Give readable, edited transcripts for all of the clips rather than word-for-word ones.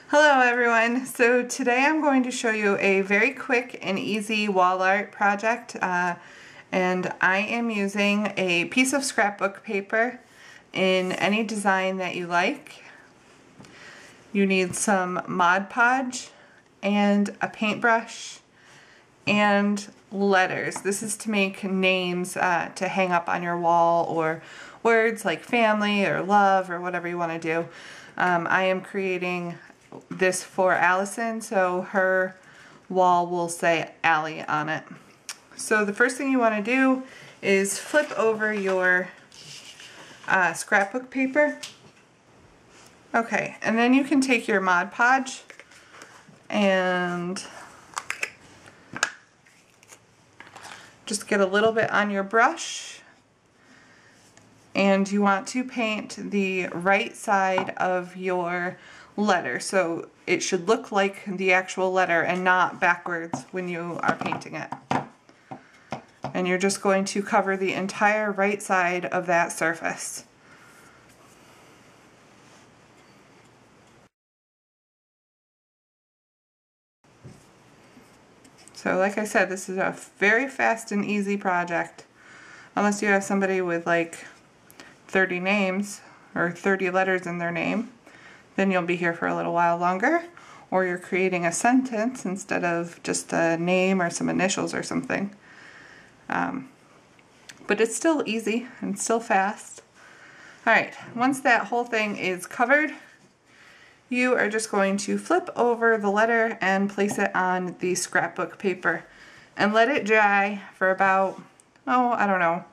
Hello everyone. So today I'm going to show you a very quick and easy wall art project and I am using a piece of scrapbook paper in any design that you like. You need some Mod Podge and a paintbrush and letters. This is to make names to hang up on your wall, or words like family or love or whatever you want to do. I am creating this for Allison, so her wall will say Allie on it. So the first thing you want to do is flip over your scrapbook paper. Okay, and then you can take your Mod Podge and just get a little bit on your brush, and you want to paint the right side of your letter, so it should look like the actual letter and not backwards when you are painting it. And you're just going to cover the entire right side of that surface. So like I said, this is a very fast and easy project, unless you have somebody with like 30 names or 30 letters in their name. Then you'll be here for a little while longer, or you're creating a sentence instead of just a name or some initials or something. But it's still easy and still fast. Alright, once that whole thing is covered, you are just going to flip over the letter and place it on the scrapbook paper and let it dry for about, I don't know,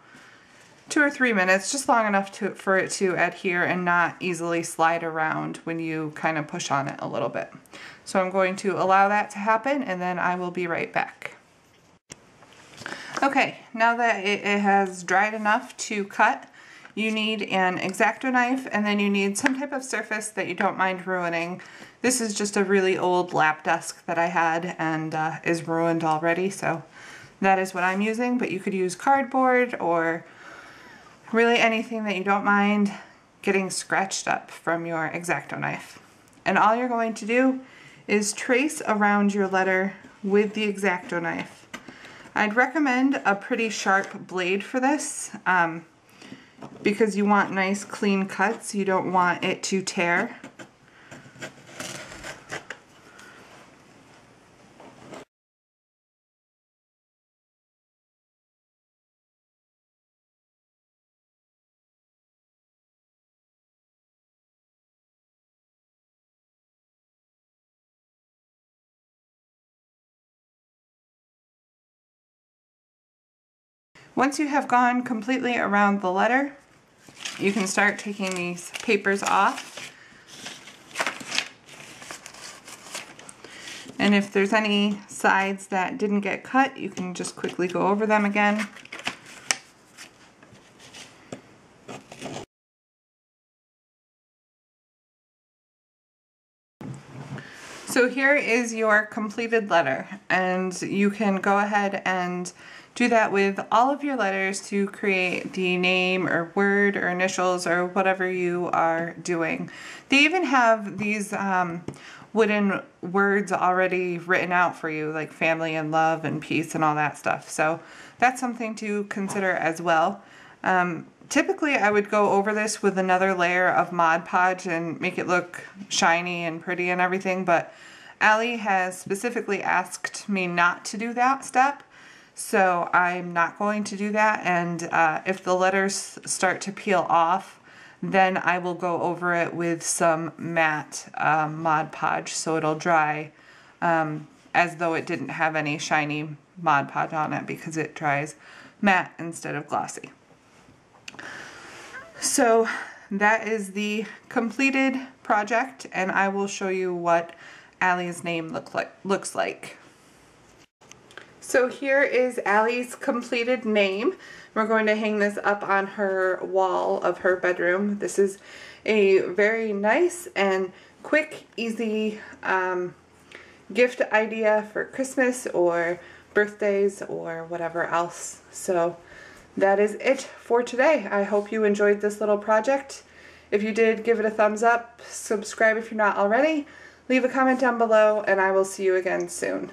2 or 3 minutes, just long enough for it to adhere and not easily slide around when you kind of push on it a little bit. So I'm going to allow that to happen, and then I will be right back. Okay, now that it has dried enough to cut, you need an X-Acto knife, and then you need some type of surface that you don't mind ruining. This is just a really old lap desk that I had and is ruined already, so that is what I'm using, but you could use cardboard or really anything that you don't mind getting scratched up from your X-Acto knife. And all you're going to do is trace around your letter with the X-Acto knife. I'd recommend a pretty sharp blade for this because you want nice clean cuts. You don't want it to tear. Once you have gone completely around the letter, you can start taking these papers off. And if there's any sides that didn't get cut, you can just quickly go over them again. So here is your completed letter, and you can go ahead and do that with all of your letters to create the name or word or initials or whatever you are doing. They even have these wooden words already written out for you, like family and love and peace and all that stuff. So that's something to consider as well. Typically I would go over this with another layer of Mod Podge and make it look shiny and pretty and everything, but Allie has specifically asked me not to do that step. So I'm not going to do that, and if the letters start to peel off, then I will go over it with some matte Mod Podge so it'll dry as though it didn't have any shiny Mod Podge on it, because it dries matte instead of glossy. So that is the completed project, and I will show you what Allie's name looks like. So here is Allie's completed name. We're going to hang this up on her wall of her bedroom. This is a very nice and quick, easy gift idea for Christmas or birthdays or whatever else. So that is it for today. I hope you enjoyed this little project. If you did, give it a thumbs up, subscribe if you're not already. Leave a comment down below, and I will see you again soon.